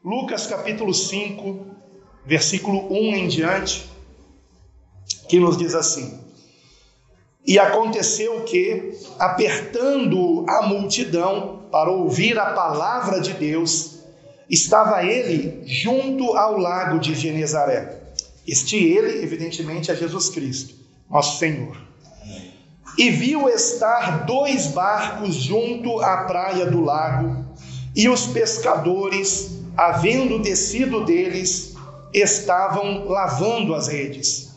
Lucas capítulo 5, versículo 1 em diante, que nos diz assim: E aconteceu que, apertando a multidão para ouvir a palavra de Deus, estava ele junto ao lago de Genezaré. Este ele, evidentemente, é Jesus Cristo, nosso Senhor. E viu estar 2 barcos junto à praia do lago, e os pescadores, havendo descido deles, estavam lavando as redes.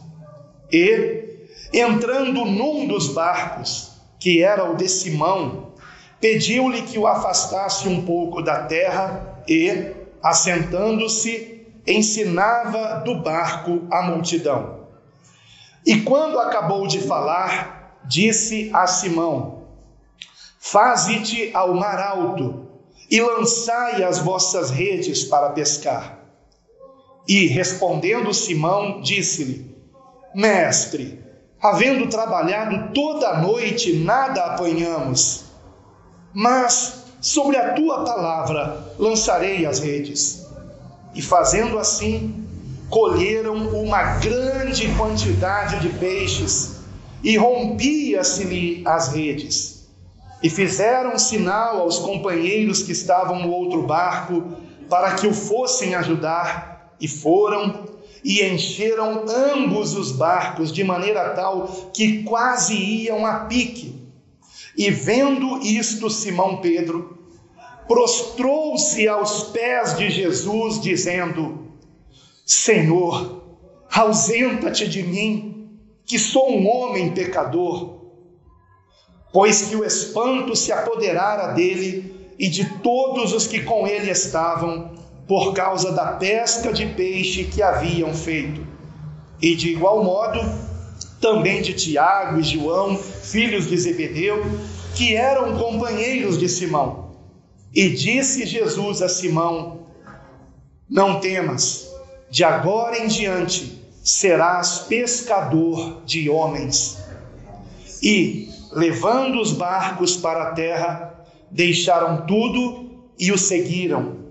E, entrando num dos barcos, que era o de Simão, pediu-lhe que o afastasse um pouco da terra e, assentando-se, ensinava do barco a multidão. E quando acabou de falar, disse a Simão: Faze-te ao mar alto e lançai as vossas redes para pescar. E, respondendo Simão, disse-lhe: Mestre, havendo trabalhado toda a noite, nada apanhamos, mas sobre a tua palavra lançarei as redes. E fazendo assim, colheram uma grande quantidade de peixes, e rompia-se-lhe as redes. E fizeram sinal aos companheiros que estavam no outro barco, para que o fossem ajudar, e foram, e encheram ambos os barcos, de maneira tal que quase iam a pique. E vendo isto, Simão Pedro prostrou-se aos pés de Jesus, dizendo: Senhor, ausenta-te de mim, que sou um homem pecador. Pois que o espanto se apoderara dele e de todos os que com ele estavam, por causa da pesca de peixe que haviam feito. E de igual modo, também de Tiago e João, filhos de Zebedeu, que eram companheiros de Simão. E disse Jesus a Simão: Não temas, de agora em diante serás pescador de homens. E, levando os barcos para a terra, deixaram tudo e o seguiram.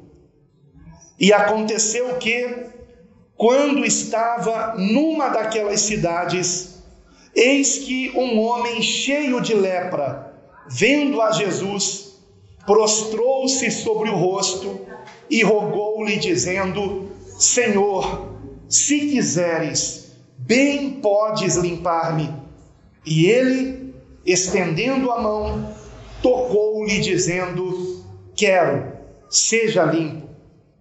E aconteceu que, quando estava numa daquelas cidades, eis que um homem cheio de lepra, vendo a Jesus, prostrou-se sobre o rosto e rogou-lhe, dizendo: Senhor, se quiseres, bem podes limpar-me. E ele, estendendo a mão, tocou-lhe, dizendo: Quero, seja limpo.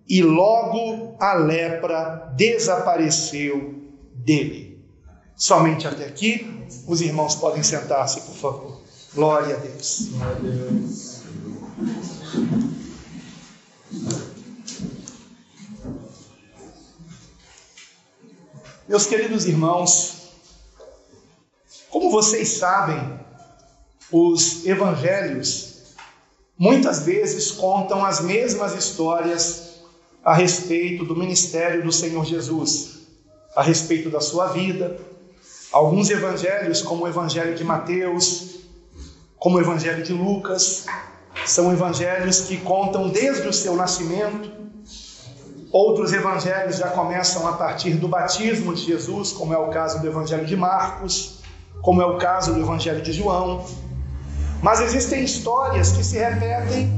E logo a lepra desapareceu dele. Somente até aqui. Os irmãos podem sentar-se, por favor. Glória a Deus. Glória a Deus. Meus queridos irmãos, como vocês sabem, os evangelhos muitas vezes contam as mesmas histórias a respeito do ministério do Senhor Jesus, a respeito da sua vida. Alguns evangelhos, como o evangelho de Mateus, como o evangelho de Lucas, são evangelhos que contam desde o seu nascimento. Outros evangelhos já começam a partir do batismo de Jesus, como é o caso do evangelho de Marcos, como é o caso do evangelho de João. Mas existem histórias que se repetem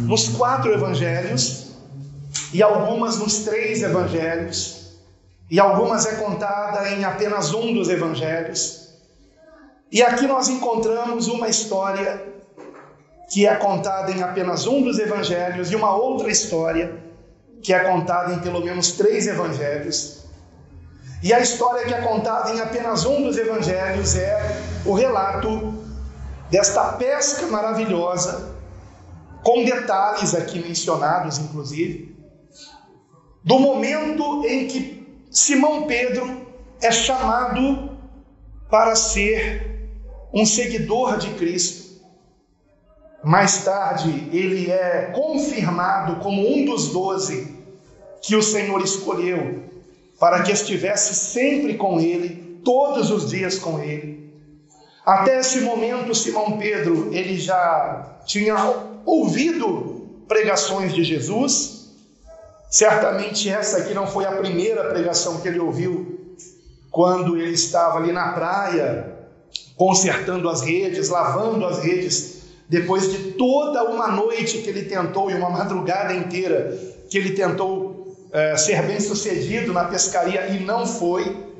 nos 4 evangelhos, e algumas nos 3 evangelhos, e algumas é contada em apenas um dos evangelhos. E aqui nós encontramos uma história que é contada em apenas um dos evangelhos, e uma outra história que é contada em pelo menos 3 evangelhos. E a história que é contada em apenas um dos evangelhos é o relato desta pesca maravilhosa, com detalhes aqui mencionados, inclusive, do momento em que Simão Pedro é chamado para ser um seguidor de Cristo. Mais tarde, ele é confirmado como um dos 12 que o Senhor escolheu para que estivesse sempre com ele, todos os dias com ele. Até esse momento, Simão Pedro, ele já tinha ouvido pregações de Jesus, Certamente essa aqui não foi a primeira pregação que ele ouviu quando ele estava ali na praia, consertando as redes, lavando as redes, depois de toda uma noite que ele tentou, e uma madrugada inteira que ele tentou ser bem sucedido na pescaria e não foi.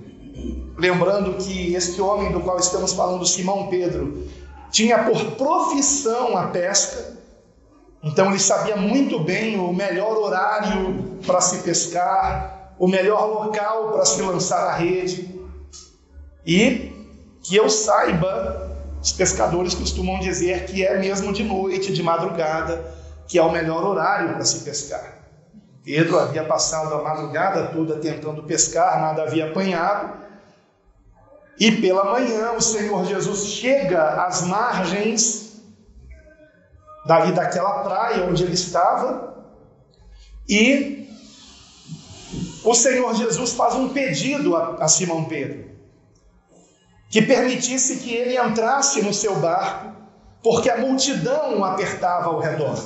Lembrando que este homem do qual estamos falando, Simão Pedro, tinha por profissão a pesca, então ele sabia muito bem o melhor horário para se pescar, o melhor local para se lançar a rede. E que eu saiba, os pescadores costumam dizer que é mesmo de noite, de madrugada, que é o melhor horário para se pescar. Pedro havia passado a madrugada toda tentando pescar, nada havia apanhado. E pela manhã o Senhor Jesus chega às margens dali daquela praia onde ele estava, e o Senhor Jesus faz um pedido a Simão Pedro, que permitisse que ele entrasse no seu barco, porque a multidão o apertava ao redor.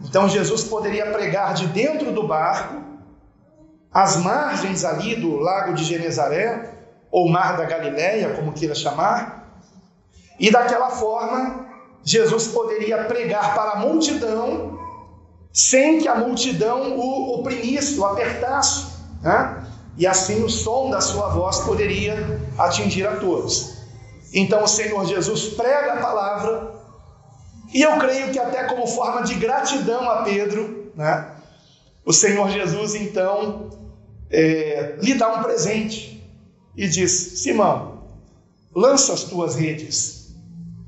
Então Jesus poderia pregar de dentro do barco, às margens ali do lago de Genezaré, ou Mar da Galileia, como queira chamar, e daquela forma Jesus poderia pregar para a multidão, sem que a multidão o oprimisse, o apertasse, né? E assim o som da sua voz poderia atingir a todos. Então o Senhor Jesus prega a palavra, e eu creio que até como forma de gratidão a Pedro, né? O Senhor Jesus então lhe dá um presente. E diz: Simão, lança as tuas redes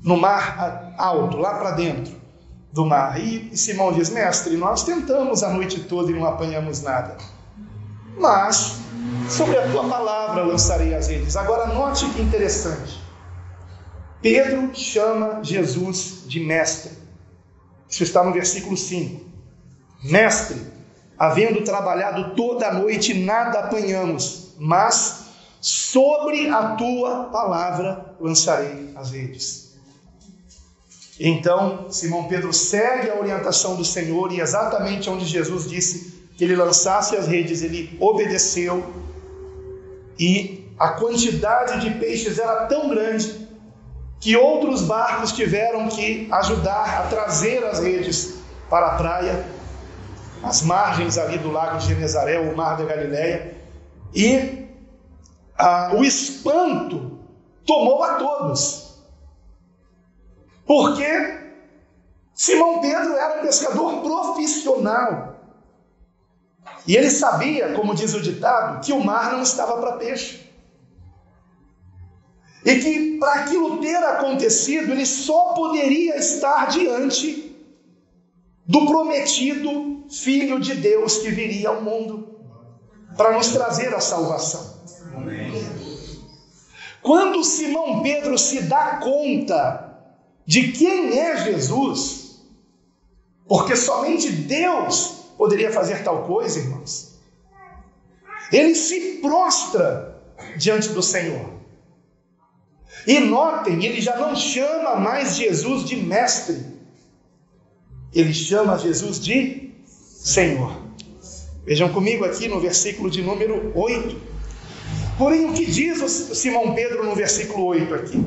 no mar alto, lá para dentro do mar. E Simão diz: mestre, nós tentamos a noite toda e não apanhamos nada, mas sobre a tua palavra lançarei as redes. Agora note que interessante, Pedro chama Jesus de mestre. Isso está no versículo 5. Mestre, havendo trabalhado toda a noite, nada apanhamos, mas sobre a tua palavra lançarei as redes. Então Simão Pedro segue a orientação do Senhor, e exatamente onde Jesus disse que ele lançasse as redes, ele obedeceu, e a quantidade de peixes era tão grande que outros barcos tiveram que ajudar a trazer as redes para a praia, as margens ali do lago de Genezaré, o Mar da Galileia, e o espanto tomou a todos, porque Simão Pedro era um pescador profissional, e ele sabia, como diz o ditado, que o mar não estava para peixe, e que para aquilo ter acontecido, ele só poderia estar diante do prometido Filho de Deus que viria ao mundo para nos trazer a salvação. Quando Simão Pedro se dá conta de quem é Jesus, porque somente Deus poderia fazer tal coisa, irmãos, ele se prostra diante do Senhor. E notem, ele já não chama mais Jesus de mestre, ele chama Jesus de Senhor. Vejam comigo aqui no versículo de número 8. Porém, o que diz o Simão Pedro no versículo 8 aqui?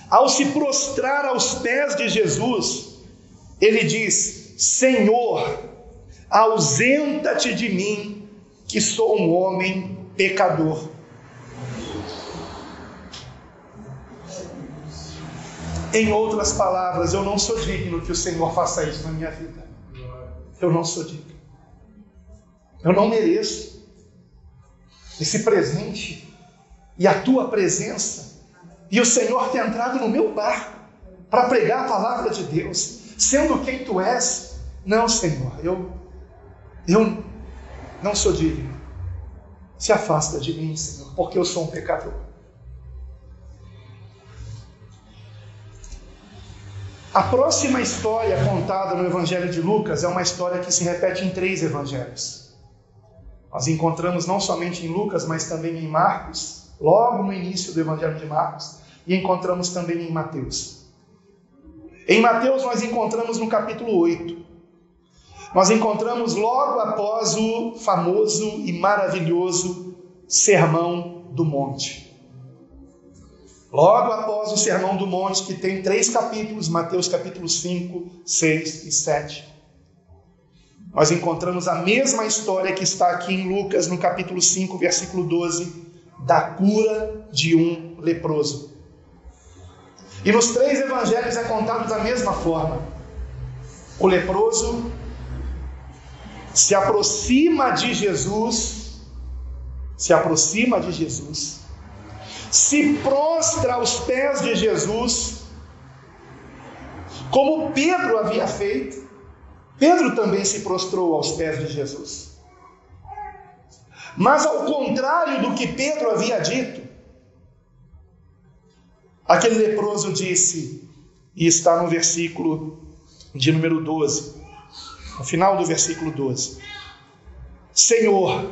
Ao se prostrar aos pés de Jesus, ele diz: Senhor, ausenta-te de mim, que sou um homem pecador. Em outras palavras, eu não sou digno que o Senhor faça isso na minha vida. Eu não sou digno. Eu não mereço esse presente e a tua presença, e o Senhor ter entrado no meu barco para pregar a palavra de Deus, sendo quem tu és. Não, Senhor, eu não sou digno. Se afasta de mim, Senhor, porque eu sou um pecador. A próxima história contada no Evangelho de Lucas é uma história que se repete em 3 evangelhos. Nós encontramos não somente em Lucas, mas também em Marcos, logo no início do Evangelho de Marcos, e encontramos também em Mateus. Em Mateus nós encontramos no capítulo 8. nós encontramos logo após o famoso e maravilhoso Sermão do Monte. Logo após o Sermão do Monte, que tem 3 capítulos, Mateus capítulos 5, 6 e 7. Nós encontramos a mesma história que está aqui em Lucas, no capítulo 5, versículo 12, da cura de um leproso. E nos 3 evangelhos é contado da mesma forma. O leproso se aproxima de Jesus, se prostra aos pés de Jesus, como Pedro havia feito. Pedro também se prostrou aos pés de Jesus. Mas ao contrário do que Pedro havia dito, aquele leproso disse, e está no versículo de número 12, no final do versículo 12: Senhor,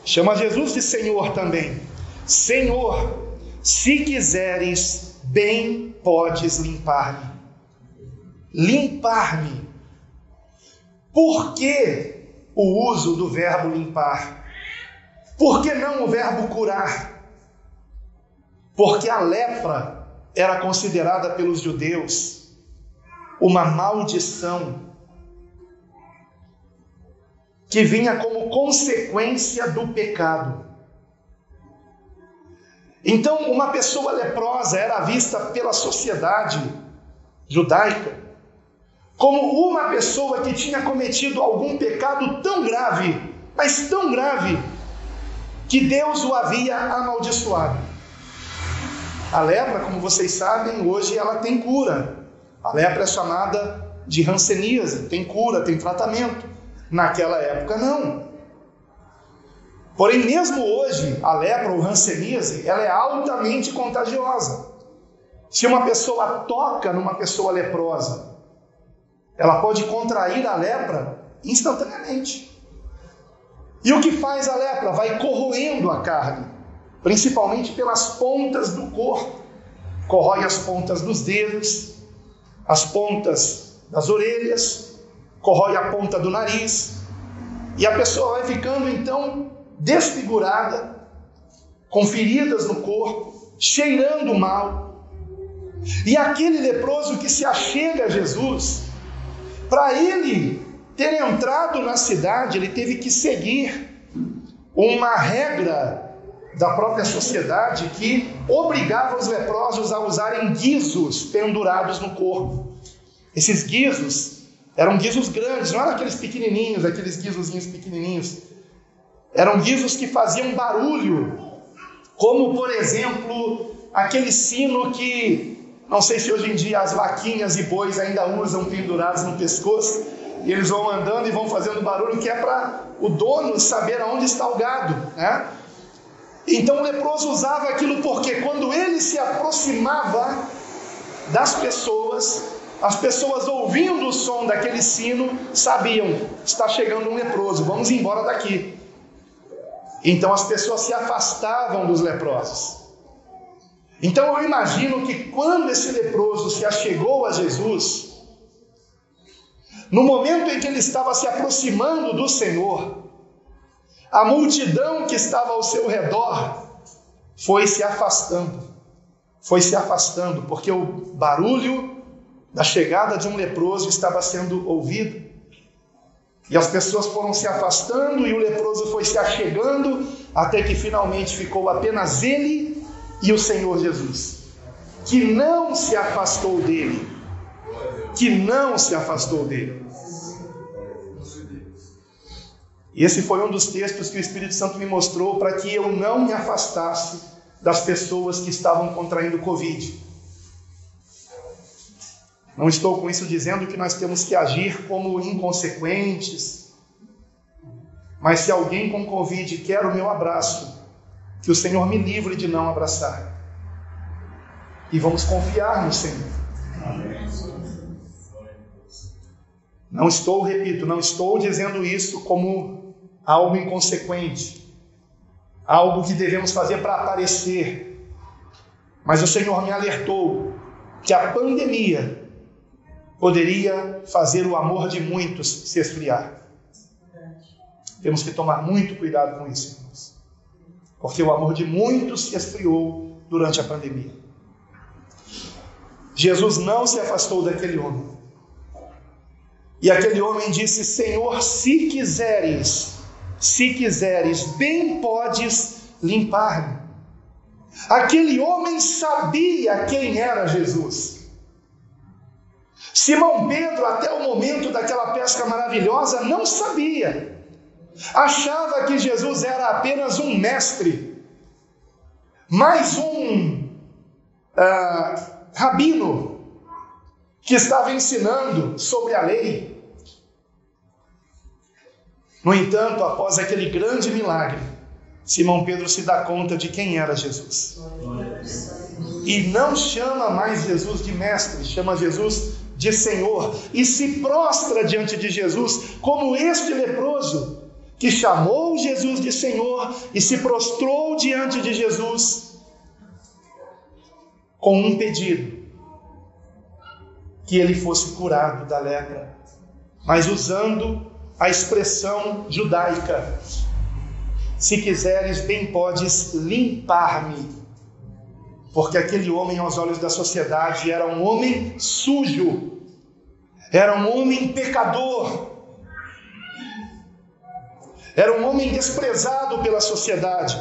chama Jesus de Senhor também. Senhor, se quiseres, bem podes limpar-me. Limpar-me. Por que o uso do verbo limpar? Por que não o verbo curar? Porque a lepra era considerada pelos judeus uma maldição que vinha como consequência do pecado. Então, uma pessoa leprosa era vista pela sociedade judaica como uma pessoa que tinha cometido algum pecado tão grave, mas tão grave, que Deus o havia amaldiçoado. A lepra, como vocês sabem, hoje ela tem cura. A lepra é chamada de hanseníase, tem cura, tem tratamento. Naquela época não. Porém, mesmo hoje, a lepra ou hanseníase, ela é altamente contagiosa. Se uma pessoa toca numa pessoa leprosa, ela pode contrair a lepra instantaneamente. E o que faz a lepra? Vai corroendo a carne, principalmente pelas pontas do corpo. Corrói as pontas dos dedos, as pontas das orelhas, corrói a ponta do nariz, e a pessoa vai ficando então desfigurada, com feridas no corpo, cheirando mal. E aquele leproso que se achega a Jesus, para ele ter entrado na cidade, ele teve que seguir uma regra da própria sociedade que obrigava os leprosos a usarem guizos pendurados no corpo. Esses guizos eram guizos grandes, não eram aqueles pequenininhos, aqueles guizozinhos pequenininhos. Eram guizos que faziam barulho, como, por exemplo, aquele sino que, não sei se hoje em dia as vaquinhas e bois ainda usam pendurados no pescoço, e eles vão andando e vão fazendo barulho, que é para o dono saber aonde está o gado, né? Então o leproso usava aquilo porque quando ele se aproximava das pessoas, as pessoas ouvindo o som daquele sino, sabiam, está chegando um leproso, vamos embora daqui. Então as pessoas se afastavam dos leprosos. Então eu imagino que quando esse leproso se achegou a Jesus, no momento em que ele estava se aproximando do Senhor, a multidão que estava ao seu redor foi se afastando, porque o barulho da chegada de um leproso estava sendo ouvido. E as pessoas foram se afastando e o leproso foi se achegando, até que finalmente ficou apenas ele e o Senhor Jesus, que não se afastou dele. E esse foi um dos textos que o Espírito Santo me mostrou para que eu não me afastasse das pessoas que estavam contraindo Covid. Não estou com isso dizendo que nós temos que agir como inconsequentes, mas se alguém com Covid quer o meu abraço, que o Senhor me livre de não abraçar. E vamos confiar no Senhor. Não estou dizendo isso como algo inconsequente, algo que devemos fazer para aparecer. Mas o Senhor me alertou que a pandemia poderia fazer o amor de muitos se esfriar. Temos que tomar muito cuidado com isso, irmãos, porque o amor de muitos se esfriou durante a pandemia. Jesus não se afastou daquele homem. E aquele homem disse: Senhor, se quiseres, bem podes limpar-me. Aquele homem sabia quem era Jesus. Simão Pedro, até o momento daquela pesca maravilhosa, não sabia. Achava que Jesus era apenas um mestre, mais um rabino que estava ensinando sobre a lei. No entanto, após aquele grande milagre, Simão Pedro se dá conta de quem era Jesus. E não chama mais Jesus de mestre, chama Jesus de Senhor. E se prostra diante de Jesus, como este leproso, que chamou Jesus de Senhor e se prostrou diante de Jesus, com um pedido: que ele fosse curado da lepra, mas usando a expressão judaica: se quiseres, bem podes limpar-me. Porque aquele homem, aos olhos da sociedade, era um homem sujo, era um homem pecador, era um homem desprezado pela sociedade,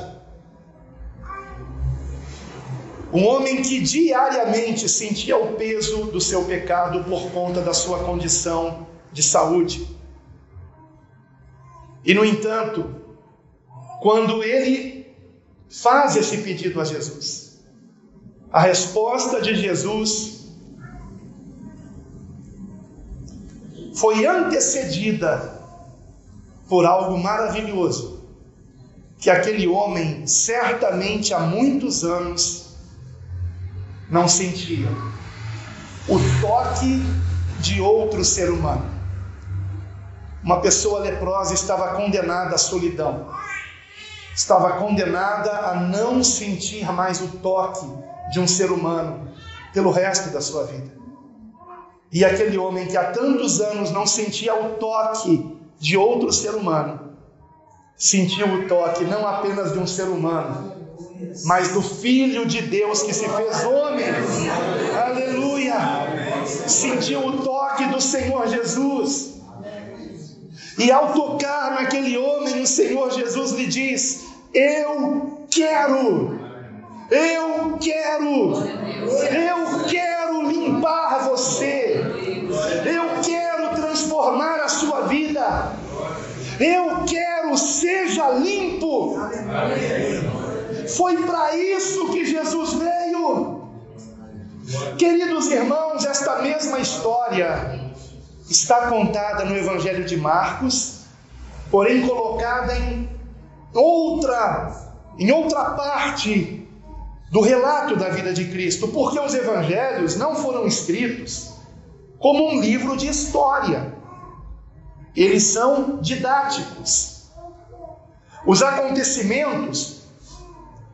um homem que diariamente sentia o peso do seu pecado por conta da sua condição de saúde. E, no entanto, quando ele faz esse pedido a Jesus, a resposta de Jesus foi antecedida por algo maravilhoso, que aquele homem certamente há muitos anos não sentia: o toque de outro ser humano. Uma pessoa leprosa estava condenada à solidão, estava condenada a não sentir mais o toque de um ser humano pelo resto da sua vida. E aquele homem que há tantos anos não sentia o toque de outro ser humano, sentiu o toque não apenas de um ser humano, mas do Filho de Deus que se fez homem. Aleluia! Sentiu o toque do Senhor Jesus. E ao tocar naquele homem, o Senhor Jesus lhe diz: eu quero limpar você, eu quero transformar a sua vida, eu quero, seja limpo. Foi para isso que Jesus veio. Queridos irmãos, esta mesma história está contada no Evangelho de Marcos, porém colocada em outra parte do relato da vida de Cristo, porque os evangelhos não foram escritos como um livro de história. Eles são didáticos. Os acontecimentos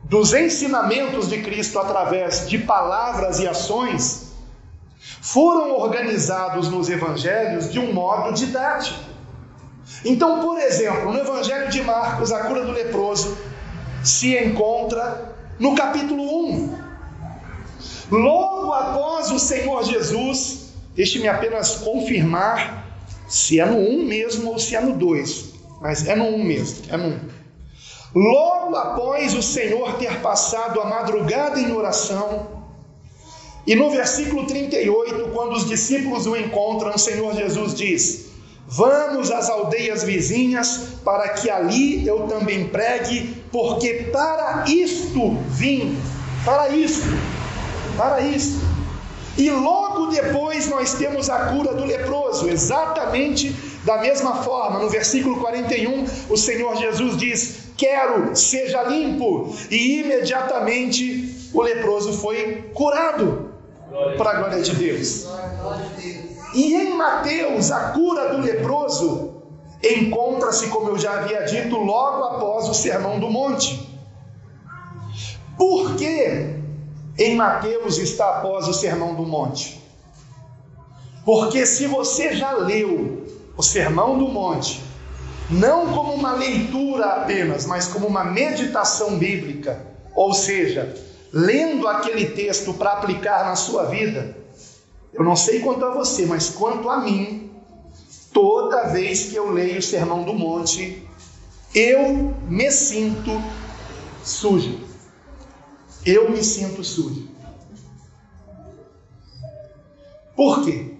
dos ensinamentos de Cristo através de palavras e ações foram organizados nos evangelhos de um modo didático. Então, por exemplo, no Evangelho de Marcos, a cura do leproso se encontra no capítulo 1. Logo após o Senhor Jesus, deixe-me apenas confirmar se é no 1 mesmo ou se é no 2, mas é no 1 mesmo, é no 1. Logo após o Senhor ter passado a madrugada em oração, e no versículo 38, quando os discípulos o encontram, o Senhor Jesus diz: vamos às aldeias vizinhas, para que ali eu também pregue, porque para isto vim, para isto. E logo depois nós temos a cura do leproso, exatamente da mesma forma. No versículo 41, o Senhor Jesus diz: quero, seja limpo. E imediatamente o leproso foi curado, para a glória de Deus. E em Mateus, a cura do leproso encontra-se, como eu já havia dito, logo após o Sermão do Monte. Por que em Mateus está após o Sermão do Monte? Porque se você já leu o Sermão do Monte, não como uma leitura apenas, mas como uma meditação bíblica, ou seja, lendo aquele texto para aplicar na sua vida, eu não sei quanto a você, mas quanto a mim, toda vez que eu leio o Sermão do Monte, eu me sinto sujo. Eu me sinto sujo. Por quê?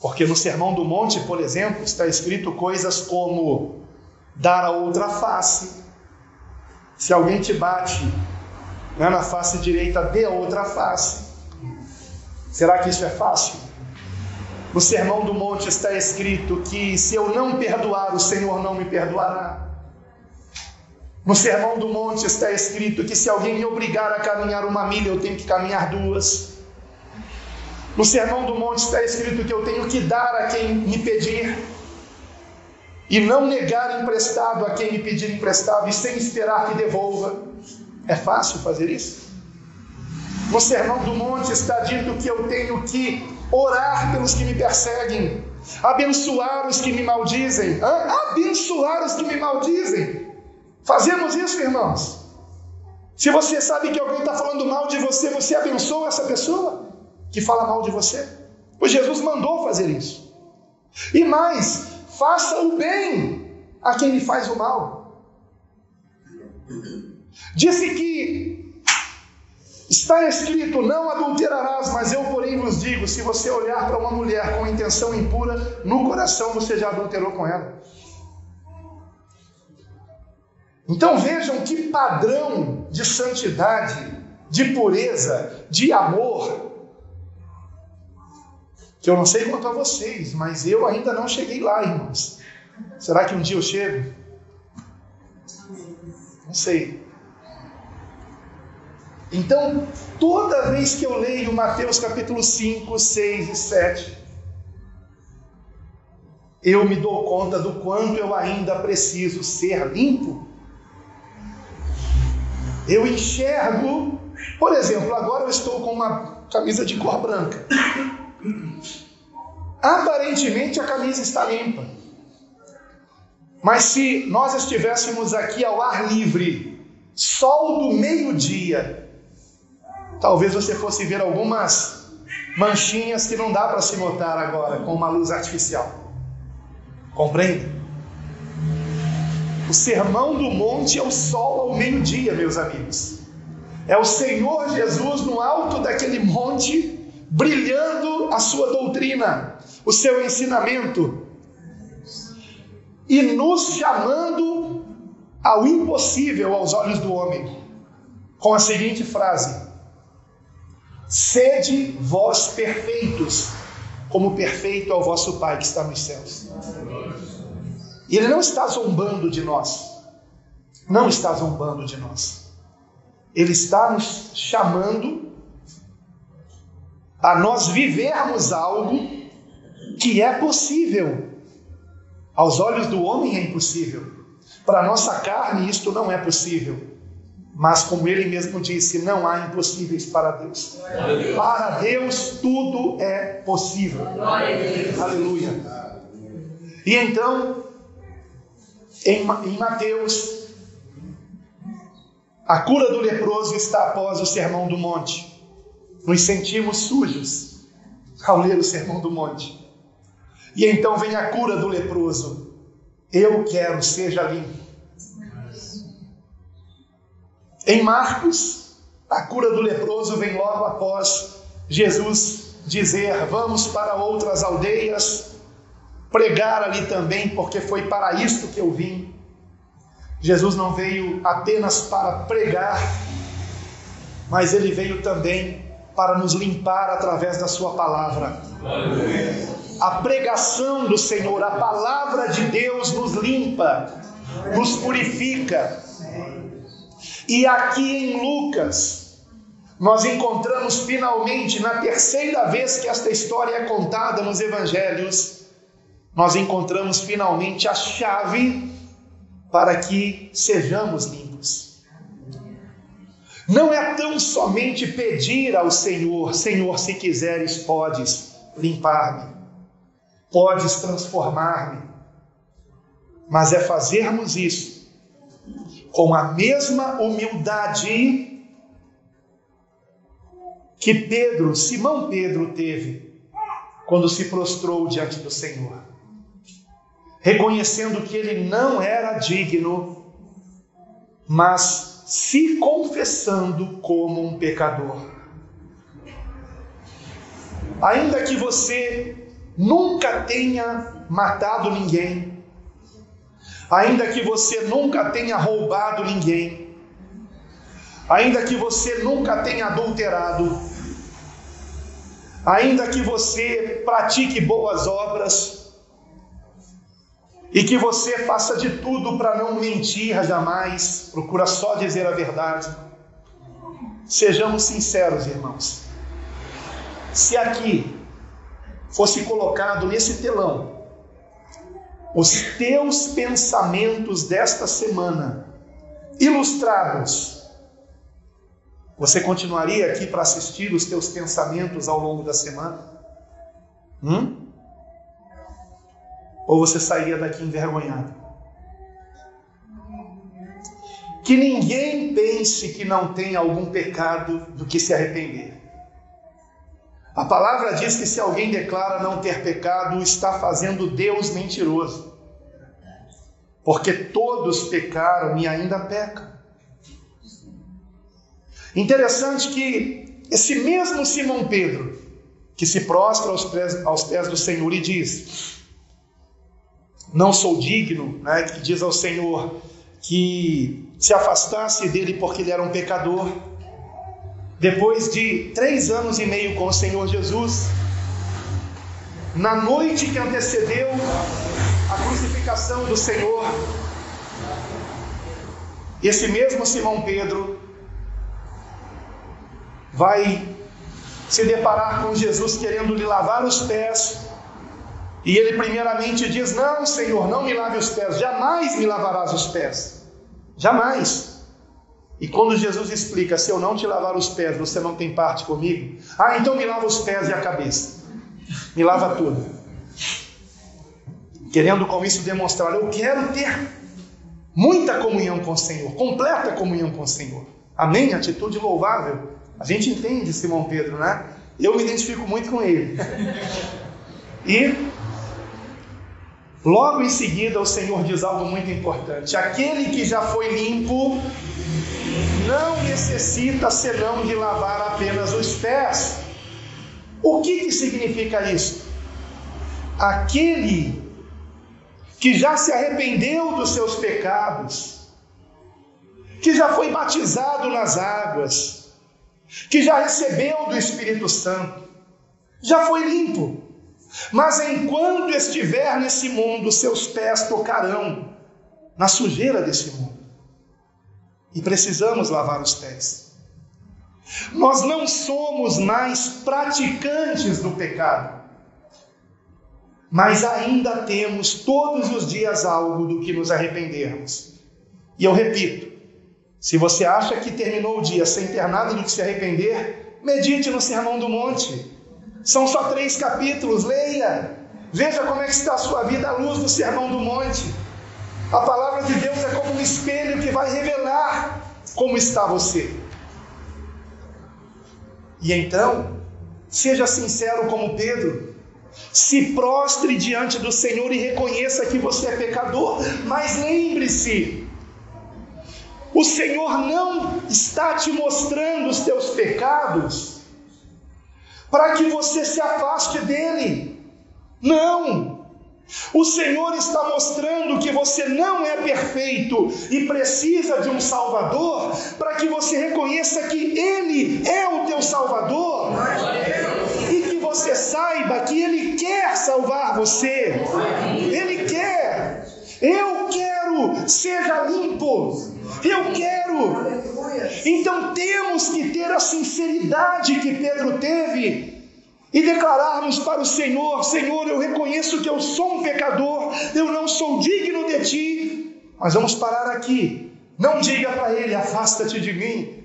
Porque no Sermão do Monte, por exemplo, está escrito coisas como dar a outra face. Se alguém te bate, né, na face direita, dê a outra face. Será que isso é fácil? No Sermão do Monte está escrito que se eu não perdoar, o Senhor não me perdoará. No Sermão do Monte está escrito que se alguém me obrigar a caminhar 1 milha, eu tenho que caminhar 2. No Sermão do Monte está escrito que eu tenho que dar a quem me pedir e não negar emprestado a quem me pedir emprestado e sem esperar que devolva. É fácil fazer isso? No Sermão do Monte está dito que eu tenho que orar pelos que me perseguem, abençoar os que me maldizem. Abençoar os que me maldizem. Fazemos isso, irmãos? Se você sabe que alguém está falando mal de você, você abençoa essa pessoa que fala mal de você? Pois Jesus mandou fazer isso. E mais, faça o bem a quem lhe faz o mal. Disse que está escrito, não adulterarás, mas eu porém vos digo, se você olhar para uma mulher com intenção impura, no coração você já adulterou com ela. Então vejam que padrão de santidade, de pureza, de amor, que eu não sei quanto a vocês, mas eu ainda não cheguei lá, irmãos. Será que um dia eu chego? Não sei. Então, toda vez que eu leio Mateus capítulo 5, 6 e 7, eu me dou conta do quanto eu ainda preciso ser limpo. Eu enxergo, por exemplo, agora eu estou com uma camisa de cor branca. Aparentemente a camisa está limpa. Mas se nós estivéssemos aqui ao ar livre, sol do meio-dia, talvez você fosse ver algumas manchinhas que não dá para se notar agora com uma luz artificial. Compreende? O Sermão do Monte é o sol ao meio-dia, meus amigos. É o Senhor Jesus no alto daquele monte, brilhando a sua doutrina, o seu ensinamento, e nos chamando ao impossível aos olhos do homem, com a seguinte frase: sede vós perfeitos, como perfeito é o vosso Pai que está nos céus. E Ele não está zombando de nós, não está zombando de nós. Ele está nos chamando a nós vivermos algo que é possível. Aos olhos do homem é impossível. Para a nossa carne isto não é possível. Mas como ele mesmo disse, não há impossíveis para Deus. Para Deus tudo é possível. Aleluia. E então, em Mateus, a cura do leproso está após o Sermão do Monte. Nos sentimos sujos ao ler o Sermão do Monte. E então vem a cura do leproso. Eu quero, seja limpo. Em Marcos, a cura do leproso vem logo após Jesus dizer: vamos para outras aldeias, pregar ali também, porque foi para isto que eu vim. Jesus não veio apenas para pregar, mas ele veio também para nos limpar através da sua palavra. A pregação do Senhor, a palavra de Deus nos limpa, nos purifica. E aqui em Lucas, nós encontramos finalmente, na terceira vez que esta história é contada nos evangelhos, nós encontramos finalmente a chave para que sejamos limpos. Não é tão somente pedir ao Senhor: Senhor, se quiseres, podes. limpar-me, podes transformar-me, mas é fazermos isso com a mesma humildade que Simão Pedro teve quando se prostrou diante do Senhor, reconhecendo que ele não era digno, mas se confessando como um pecador. Ainda que você nunca tenha matado ninguém, ainda que você nunca tenha roubado ninguém, ainda que você nunca tenha adulterado, ainda que você pratique boas obras e que você faça de tudo para não mentir jamais, procura só dizer a verdade, sejamos sinceros, irmãos. Se aqui fosse colocado nesse telão os teus pensamentos desta semana, ilustrados, você continuaria aqui para assistir os teus pensamentos ao longo da semana? Ou você sairia daqui envergonhado? Que ninguém pense que não tem algum pecado do que se arrepender. A palavra diz que se alguém declara não ter pecado, está fazendo Deus mentiroso. Porque todos pecaram e ainda pecam. Interessante que esse mesmo Simão Pedro, que se prostra aos pés do Senhor e diz: não sou digno, que diz ao Senhor que se afastasse dele porque ele era um pecador. Depois de 3 anos e meio com o Senhor Jesus, na noite que antecedeu a crucificação do Senhor, esse mesmo Simão Pedro vai se deparar com Jesus querendo lhe lavar os pés, e ele primeiramente diz: não, Senhor, não me lave os pés, jamais me lavarás os pés, jamais. E quando Jesus explica: se eu não te lavar os pés, você não tem parte comigo, então me lava os pés e a cabeça, me lava tudo, querendo com isso demonstrar: eu quero ter muita comunhão com o Senhor, completa comunhão com o Senhor. Amém? Atitude louvável. A gente entende Simão Pedro, né? Eu me identifico muito com ele. E logo em seguida o Senhor diz algo muito importante: aquele que já foi limpo não necessita senão de lavar apenas os pés. O que significa isso? Aquele que já se arrependeu dos seus pecados, que já foi batizado nas águas, que já recebeu do Espírito Santo, já foi limpo. Mas enquanto estiver nesse mundo, seus pés tocarão na sujeira desse mundo. E precisamos lavar os pés. Nós não somos mais praticantes do pecado, mas ainda temos todos os dias algo do que nos arrependermos. E eu repito, se você acha que terminou o dia sem ter nada do que se arrepender, medite no Sermão do Monte. São só 3 capítulos, leia. Veja como é que está a sua vida à luz do Sermão do Monte. A palavra de Deus é como um espelho que vai revelar como está você. E então, seja sincero como Pedro. Se prostre diante do Senhor e reconheça que você é pecador. Mas lembre-se, o Senhor não está te mostrando os teus pecados para que você se afaste dele. Não! O Senhor está mostrando que você não é perfeito e precisa de um Salvador, para que você reconheça que Ele é o teu Salvador e que você saiba que Ele quer salvar você. Ele quer. Eu quero, seja limpo. Eu quero. Então temos que ter a sinceridade que Pedro teve e declararmos para o Senhor: Senhor, eu reconheço que eu sou um pecador, eu não sou digno de Ti. Mas vamos parar aqui. Não diga para ele: afasta-te de mim.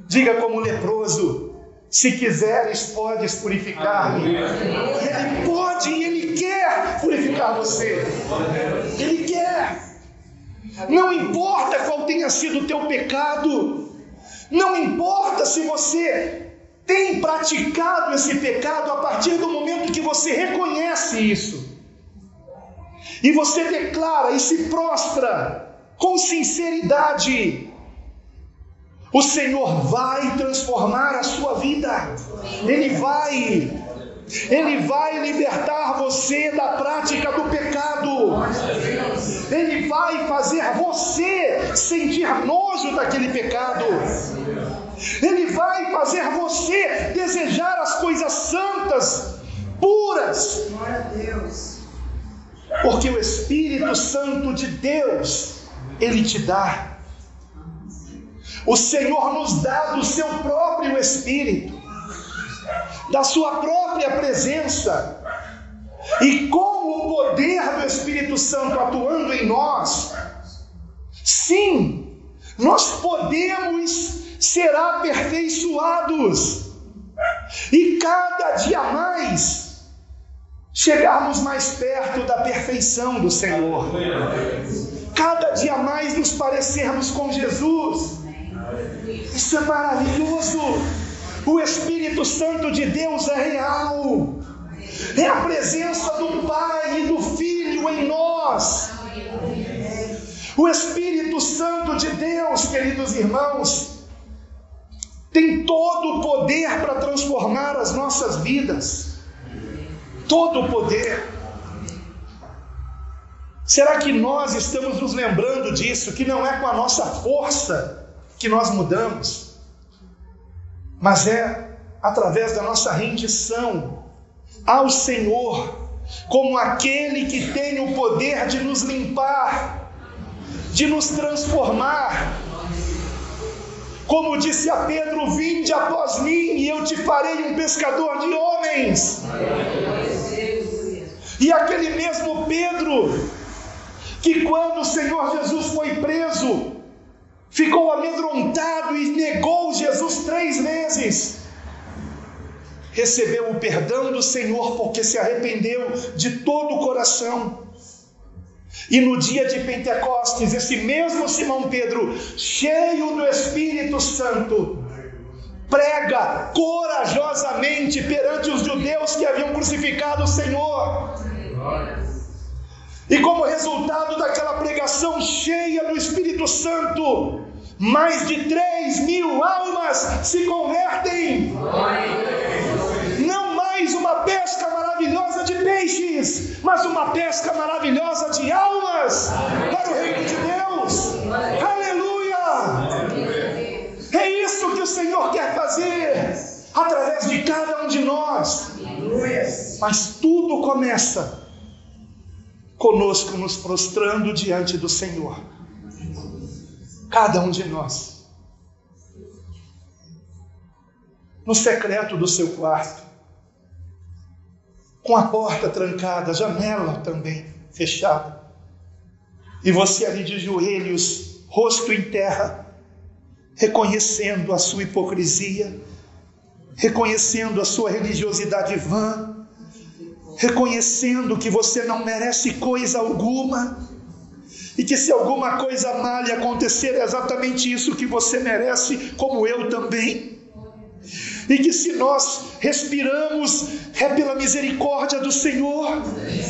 Diga como leproso: Se quiseres, podes purificar-me. Ele pode e Ele quer purificar você. Ele quer. Não importa qual tenha sido o teu pecado. Não importa se você tem praticado esse pecado a partir do momento que você reconhece isso. E você declara e se prostra com sinceridade. O Senhor vai transformar a sua vida. Ele vai libertar você da prática do pecado. Ele vai fazer você sentir nojo daquele pecado. Ele vai fazer você desejar as coisas santas, puras. Porque o Espírito Santo de Deus, Ele te dá. O Senhor nos dá do seu próprio Espírito, da sua própria presença. E com o poder do Espírito Santo atuando em nós, sim, nós podemos ser aperfeiçoados. E cada dia mais chegarmos mais perto da perfeição do Senhor. Cada dia mais nos parecermos com Jesus. Isso é maravilhoso. O Espírito Santo de Deus é real. É a presença do Pai e do Filho em nós. O Espírito Santo de Deus, queridos irmãos, tem todo o poder para transformar as nossas vidas. Todo o poder. Será que nós estamos nos lembrando disso? Que não é com a nossa força que nós mudamos, mas é através da nossa rendição ao Senhor, como aquele que tem o poder de nos limpar, de nos transformar. Como disse a Pedro: vinde após mim e eu te farei um pescador de homens. E aquele mesmo Pedro, que quando o Senhor Jesus foi preso, ficou amedrontado e negou Jesus 3 vezes, recebeu o perdão do Senhor porque se arrependeu de todo o coração. E no dia de Pentecostes, esse mesmo Simão Pedro, cheio do Espírito Santo, prega corajosamente perante os judeus que haviam crucificado o Senhor. E como resultado daquela pregação cheia do Espírito Santo, mais de 3.000 almas se convertem. Não mais uma pesca maravilhosa de peixes, mas uma pesca maravilhosa de almas para o reino de Deus. Aleluia! É isso que o Senhor quer fazer através de cada um de nós. Mas tudo começa conosco nos prostrando diante do Senhor. Cada um de nós, no secreto do seu quarto, com a porta trancada, a janela também fechada, e você ali de joelhos, rosto em terra, reconhecendo a sua hipocrisia, reconhecendo a sua religiosidade vã, reconhecendo que você não merece coisa alguma, e que se alguma coisa má lhe acontecer, é exatamente isso que você merece, como eu também. E que se nós respiramos, é pela misericórdia do Senhor.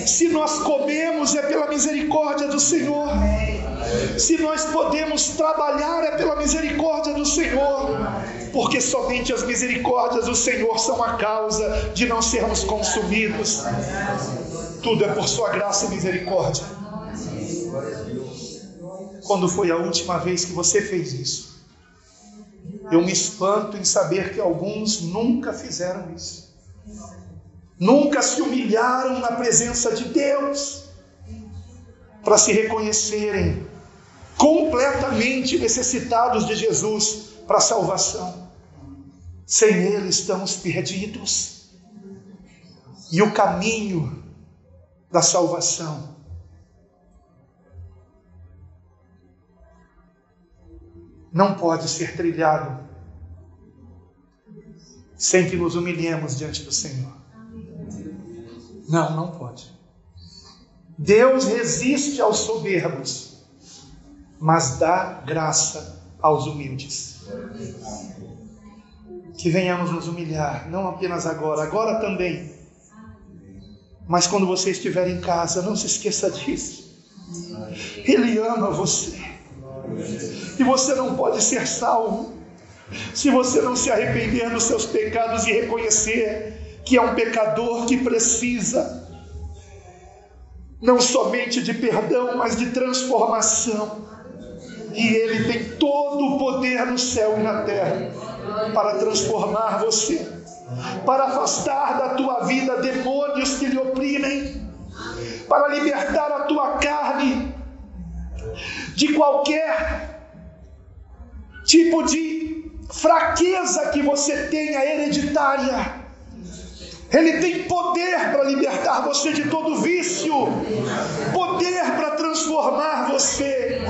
Se nós comemos, é pela misericórdia do Senhor. Se nós podemos trabalhar, é pela misericórdia do Senhor. Porque somente as misericórdias do Senhor são a causa de não sermos consumidos. Tudo é por sua graça e misericórdia. Quando foi a última vez que você fez isso? Eu me espanto em saber que alguns nunca fizeram isso. Nunca se humilharam na presença de Deus para se reconhecerem completamente necessitados de Jesus para a salvação. Sem Ele estamos perdidos. E o caminho da salvação não pode ser trilhado sem que nos humilhemos diante do Senhor. Não, não pode. Deus resiste aos soberbos, mas dá graça aos humildes. Que venhamos nos humilhar, não apenas agora também, mas quando você estiver em casa, não se esqueça disso. Ele ama você, e você não pode ser salvo se você não se arrepender dos seus pecados e reconhecer que é um pecador que precisa não somente de perdão, mas de transformação. E Ele tem todo o poder no céu e na terra para transformar você, para afastar da tua vida demônios que lhe oprimem, para libertar a tua carne de qualquer tipo de fraqueza que você tenha hereditária. Ele tem poder para libertar você de todo vício, poder para transformar você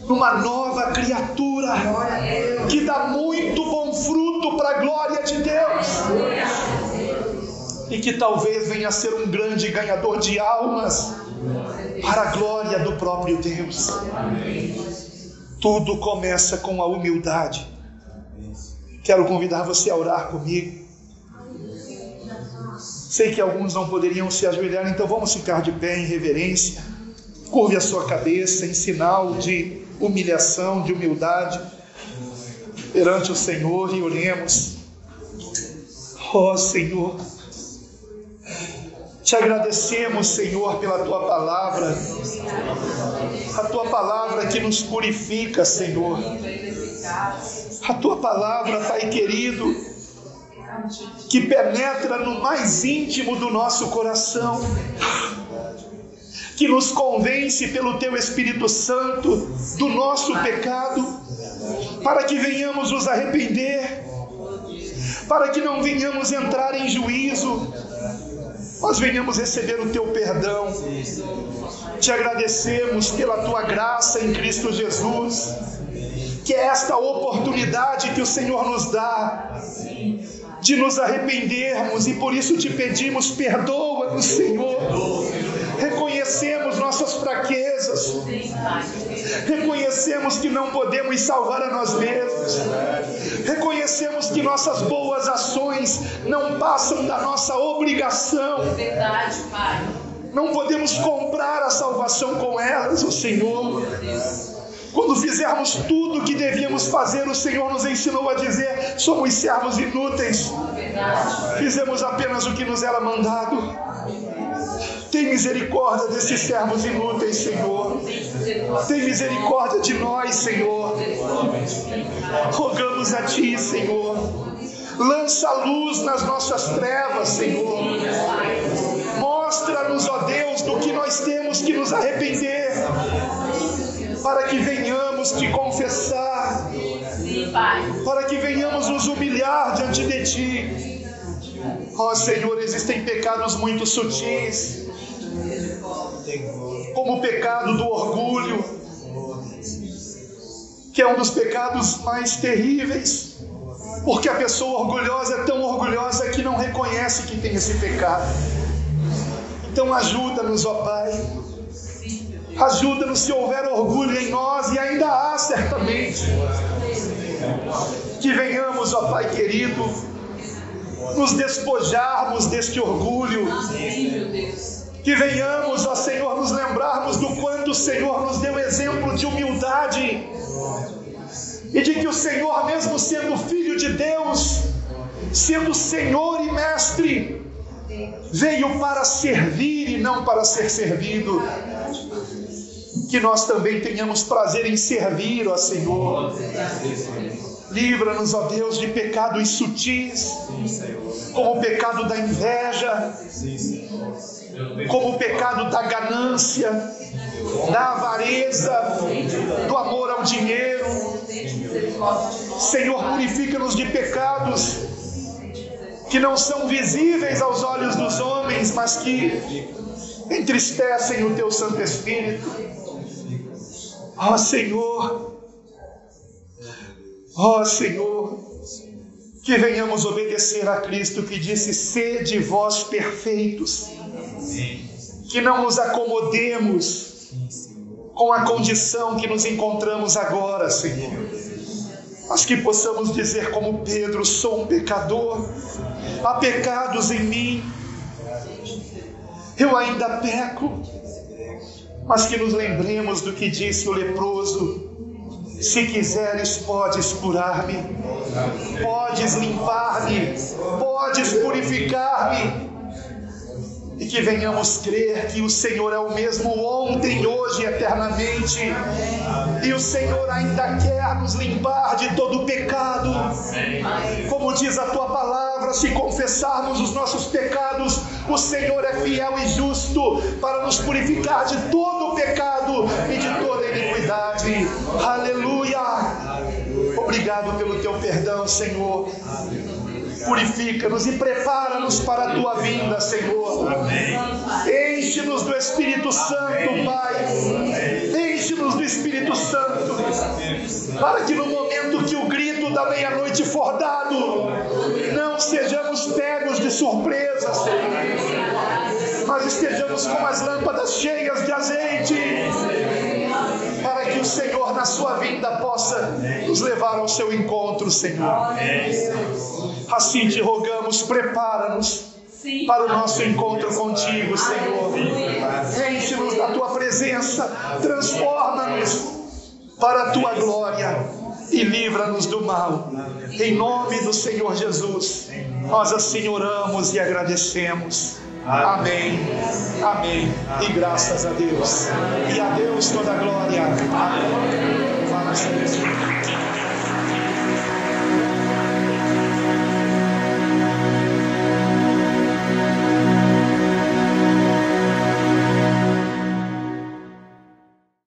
numa nova criatura que dá muito bom fruto para a glória de Deus, e que talvez venha a ser um grande ganhador de almas para a glória do próprio Deus. Tudo começa com a humildade. Quero convidar você a orar comigo. Sei que alguns não poderiam se ajoelhar, então vamos ficar de pé em reverência. Curve a sua cabeça em sinal de humilhação, de humildade perante o Senhor, e oremos. Ó Senhor, te agradecemos, Senhor, pela Tua palavra, a Tua palavra que nos purifica, Senhor, a Tua palavra, Pai querido, que penetra no mais íntimo do nosso coração, que nos convence pelo Teu Espírito Santo do nosso pecado, para que venhamos nos arrepender, para que não venhamos entrar em juízo, mas venhamos receber o Teu perdão. Te agradecemos pela Tua graça em Cristo Jesus, que é esta oportunidade que o Senhor nos dá de nos arrependermos, e por isso te pedimos, perdoa-nos, Senhor. Reconhecemos nossas fraquezas, reconhecemos que não podemos salvar a nós mesmos, reconhecemos que nossas boas ações não passam da nossa obrigação. Verdade, Pai. Não podemos comprar a salvação com elas, ó Senhor. Quando fizermos tudo o que devíamos fazer, o Senhor nos ensinou a dizer: somos servos inúteis, fizemos apenas o que nos era mandado. Tem misericórdia desses servos inúteis, Senhor. Tem misericórdia de nós, Senhor. Rogamos a Ti, Senhor. Lança luz nas nossas trevas, Senhor. Mostra-nos, ó Deus, do que nós temos que nos arrepender, para que venhamos te confessar, para que venhamos nos humilhar diante de Ti. Ó Senhor, existem pecados muito sutis, como o pecado do orgulho, que é um dos pecados mais terríveis, porque a pessoa orgulhosa é tão orgulhosa que não reconhece que tem esse pecado. Então ajuda-nos, ó Pai. Ajuda-nos se houver orgulho em nós, e ainda há certamente. Que venhamos, ó Pai querido, nos despojarmos deste orgulho. Que venhamos, ó Senhor, nos lembrarmos do quanto o Senhor nos deu exemplo de humildade, e de que o Senhor, mesmo sendo Filho de Deus, sendo Senhor e Mestre, veio para servir e não para ser servido. Que nós também tenhamos prazer em servir, ó Senhor. Livra-nos, ó Deus, de pecados sutis, como o pecado da inveja, como o pecado da ganância, da avareza, do amor ao dinheiro. Senhor, purifica-nos de pecados que não são visíveis aos olhos dos homens, mas que entristecem o Teu Santo Espírito. Ó Senhor, Que venhamos obedecer a Cristo, que disse: sede vós perfeitos. Que não nos acomodemos com a condição que nos encontramos agora, Senhor, mas que possamos dizer como Pedro: sou um pecador, há pecados em mim, eu ainda peco. Mas que nos lembremos do que disse o leproso: se quiseres, podes curar-me, podes limpar-me, podes purificar-me. E que venhamos crer que o Senhor é o mesmo ontem, hoje e eternamente. E o Senhor ainda quer nos limpar de todo o pecado. Como diz a Tua palavra, se confessarmos os nossos pecados, o Senhor é fiel e justo para nos purificar de todo o pecado e de toda iniquidade. Aleluia! Obrigado pelo Teu perdão, Senhor. Purifica-nos e prepara-nos para a Tua vinda, Senhor. Enche-nos do Espírito Santo, Pai. Enche-nos do Espírito Santo, para que no momento que o grito da meia-noite for dado, não sejamos pegos de surpresa, Senhor, mas estejamos com as lâmpadas cheias de azeite, para que o Senhor, na sua vinda, possa nos levar ao seu encontro, Senhor. Assim te rogamos, prepara-nos para o nosso encontro contigo, Senhor. Enche-nos da tua presença, transforma-nos para a tua glória e livra-nos do mal. Em nome do Senhor Jesus, nós assim oramos e agradecemos. Amém, amém, e graças a Deus. E a Deus toda a glória. Amém.